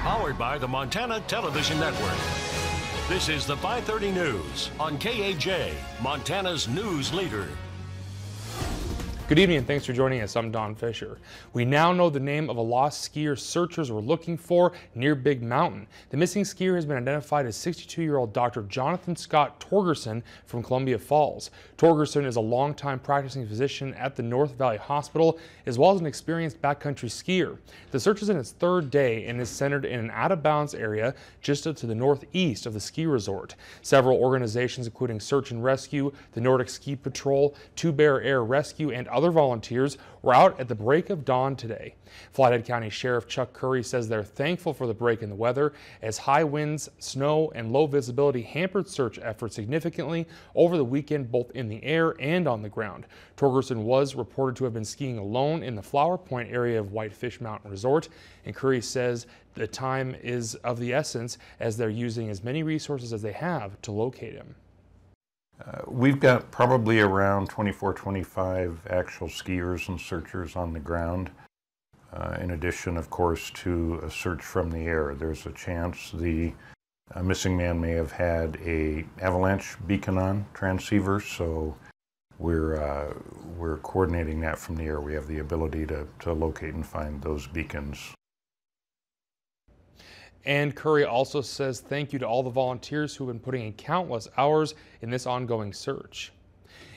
Powered by the Montana Television Network. This is the 530 News on KAJ, Montana's news leader. Good evening and thanks for joining us. I'm Don Fisher. We now know the name of a lost skier searchers were looking for near Big Mountain. The missing skier has been identified as 62-year-old Dr. Jonathan Scott Torgerson from Columbia Falls. Torgerson is a longtime practicing physician at the North Valley Hospital, as well as an experienced backcountry skier. The search is in its third day and is centered in an out-of-bounds area just to the northeast of the ski resort. Several organizations, including Search and Rescue, the Nordic Ski Patrol, Two Bear Air Rescue, and other volunteers were out at the break of dawn today. Flathead County Sheriff Chuck Curry says they're thankful for the break in the weather, as high winds, snow, and low visibility hampered search efforts significantly over the weekend, both in the air and on the ground. Torgerson was reported to have been skiing alone in the Flower Point area of Whitefish Mountain Resort, and Curry says the time is of the essence as they're using as many resources as they have to locate him. We've got probably around 24, 25 actual skiers and searchers on the ground. In addition, of course, to a search from the air. There's a chance the missing man may have had a avalanche beacon on transceiver, so we're coordinating that from the air. We have the ability to locate and find those beacons. And Curry also says thank you to all the volunteers who have been putting in countless hours in this ongoing search.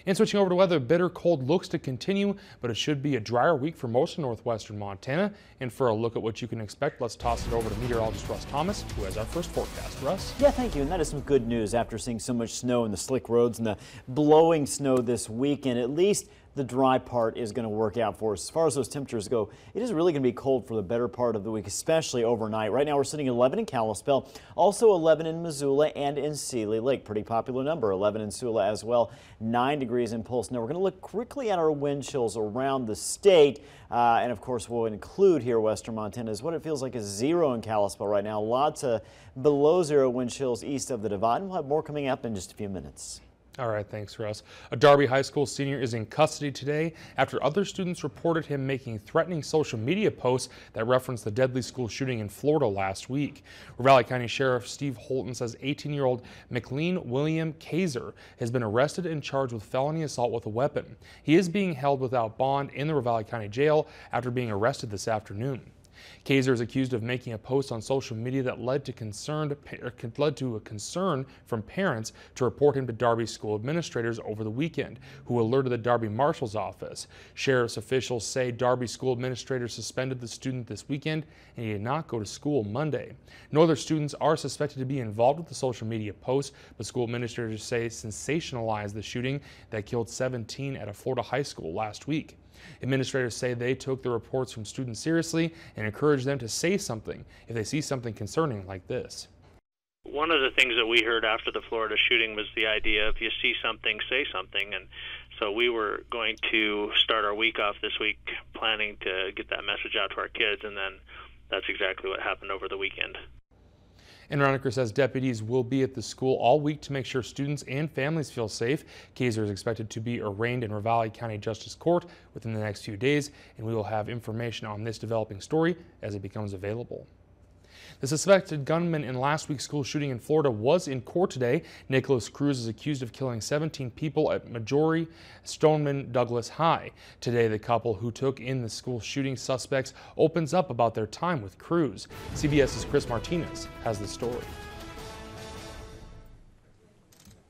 And switching over to weather, bitter cold looks to continue, but it should be a drier week for most of northwestern Montana. And for a look at what you can expect, let's toss it over to meteorologist Russ Thomas, who has our first forecast. Russ? Yeah, thank you. And that is some good news after seeing so much snow in the slick roads and the blowing snow this weekend. At least the dry part is going to work out for us. As far as those temperatures go, it is really going to be cold for the better part of the week, especially overnight. Right now we're sitting at 11 in Kalispell, also 11 in Missoula and in Seeley Lake. Pretty popular number, 11 in Sula as well, 9 degrees in Pulse. Now we're going to look quickly at our wind chills around the state. And of course we'll include here western Montana is what it feels like is 0 in Kalispell right now. Lots of below 0 wind chills east of the divide. We'll have more coming up in just a few minutes. All right, thanks, Russ. A Darby High School senior is in custody today after other students reported him making threatening social media posts that referenced the deadly school shooting in Florida last week. Ravalli County Sheriff Steve Holton says 18-year-old McLean William Kaiser has been arrested and charged with felony assault with a weapon. He is being held without bond in the Ravalli County Jail after being arrested this afternoon. Kaiser is accused of making a post on social media that led to a concern from parents to report him to Darby school administrators over the weekend, who alerted the Darby Marshal's office. Sheriff's officials say Darby school administrators suspended the student this weekend and he did not go to school Monday. No other students are suspected to be involved with the social media post, but school administrators say sensationalized the shooting that killed 17 at a Florida high school last week. Administrators say they took the reports from students seriously and encouraged them to say something if they see something concerning like this. One of the things that we heard after the Florida shooting was the idea if you see something, say something. And so we were going to start our week off this week planning to get that message out to our kids, and then that's exactly what happened over the weekend. And Roniker says deputies will be at the school all week to make sure students and families feel safe. Kaiser is expected to be arraigned in Ravalli County Justice Court within the next few days, and we will have information on this developing story as it becomes available. The suspected gunman in last week's school shooting in Florida was in court today. Nikolas Cruz is accused of killing 17 people at Majori Stoneman Douglas High. Today, the couple who took in the school shooting suspects opens up about their time with Cruz. CBS's Chris Martinez has the story.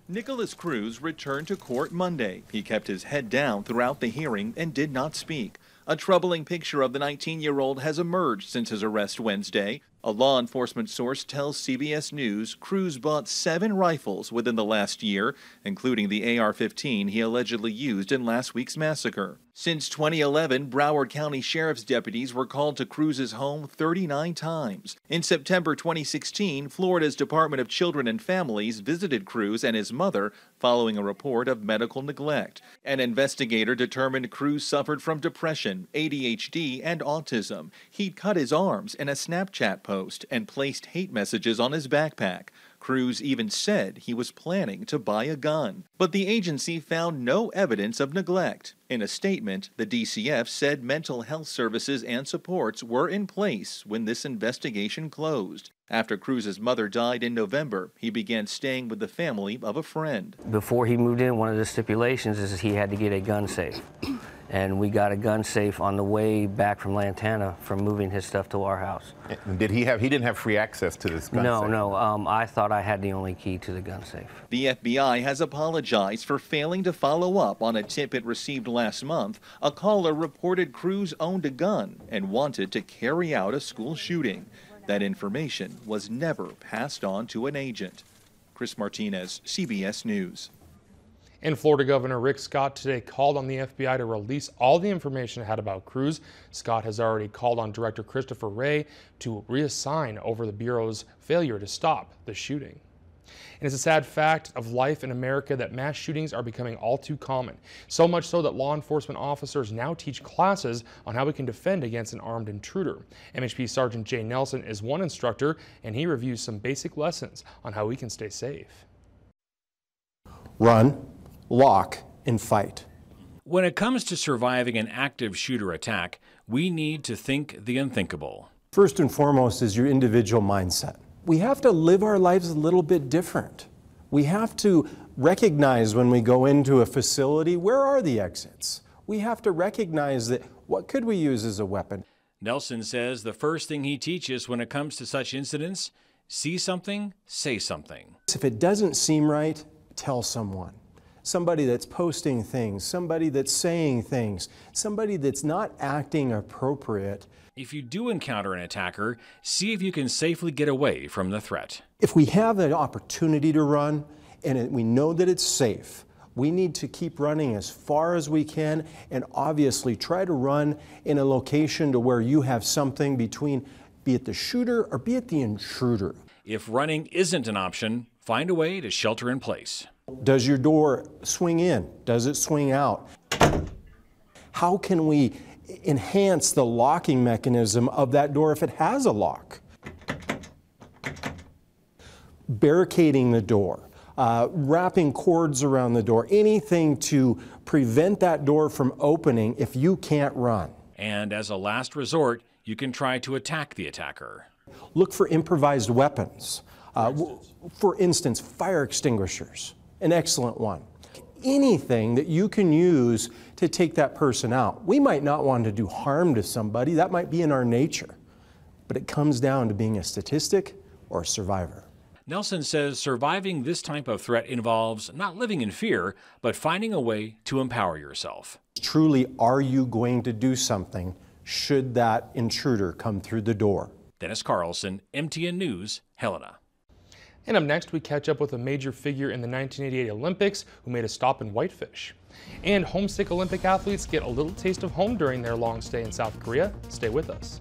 Nikolas Cruz returned to court Monday. He kept his head down throughout the hearing and did not speak. A troubling picture of the 19-year-old has emerged since his arrest Wednesday. A law enforcement source tells CBS News Cruz bought 7 rifles within the last year, including the AR-15 he allegedly used in last week's massacre. Since 2011, Broward County Sheriff's deputies were called to Cruz's home 39 times. In September 2016, Florida's Department of Children and Families visited Cruz and his mother following a report of medical neglect. An investigator determined Cruz suffered from depression, ADHD, and autism. He'd cut his arms in a Snapchat post and placed hate messages on his backpack. Cruz even said he was planning to buy a gun, but the agency found no evidence of neglect. In a statement, the DCF said mental health services and supports were in place when this investigation closed. After Cruz's mother died in November, he began staying with the family of a friend. Before he moved in, one of the stipulations is he had to get a gun safe. And we got a gun safe on the way back from Lantana from moving his stuff to our house. And he didn't have free access to this gun safe? No, I thought I had the only key to the gun safe. The FBI has apologized for failing to follow up on a tip it received last month. A caller reported Cruz owned a gun and wanted to carry out a school shooting. That information was never passed on to an agent. Chris Martinez, CBS News. And Florida Governor Rick Scott today called on the FBI to release all the information it had about Cruz. Scott has already called on Director Christopher Wray to reassign over the Bureau's failure to stop the shooting. And it's a sad fact of life in America that mass shootings are becoming all too common. So much so that law enforcement officers now teach classes on how we can defend against an armed intruder. MHP Sergeant Jay Nelson is one instructor, and he reviews some basic lessons on how we can stay safe. Run, lock, and fight. When it comes to surviving an active shooter attack, we need to think the unthinkable. First and foremost is your individual mindset. We have to live our lives a little bit different. We have to recognize when we go into a facility, where are the exits? We have to recognize that what could we use as a weapon? Nelson says the first thing he teaches when it comes to such incidents, see something, say something. If it doesn't seem right, tell someone. Somebody that's posting things, somebody that's saying things, somebody that's not acting appropriate. If you do encounter an attacker, see if you can safely get away from the threat. If we have an opportunity to run and we know that it's safe, we need to keep running as far as we can and obviously try to run in a location to where you have something between, be it the shooter or be it the intruder. If running isn't an option, find a way to shelter in place. Does your door swing in? Does it swing out? How can we enhance the locking mechanism of that door if it has a lock? Barricading the door, wrapping cords around the door, anything to prevent that door from opening if you can't run. And as a last resort, you can try to attack the attacker. Look for improvised weapons. For instance, fire extinguishers, an excellent one. Anything that you can use to take that person out. We might not want to do harm to somebody, that might be in our nature, but it comes down to being a statistic or a survivor. Nelson says surviving this type of threat involves not living in fear, but finding a way to empower yourself. Truly, are you going to do something should that intruder come through the door? Dennis Carlson, MTN News, Helena. And up next, we catch up with a major figure in the 1988 Olympics who made a stop in Whitefish. And homesick Olympic athletes get a little taste of home during their long stay in South Korea. Stay with us.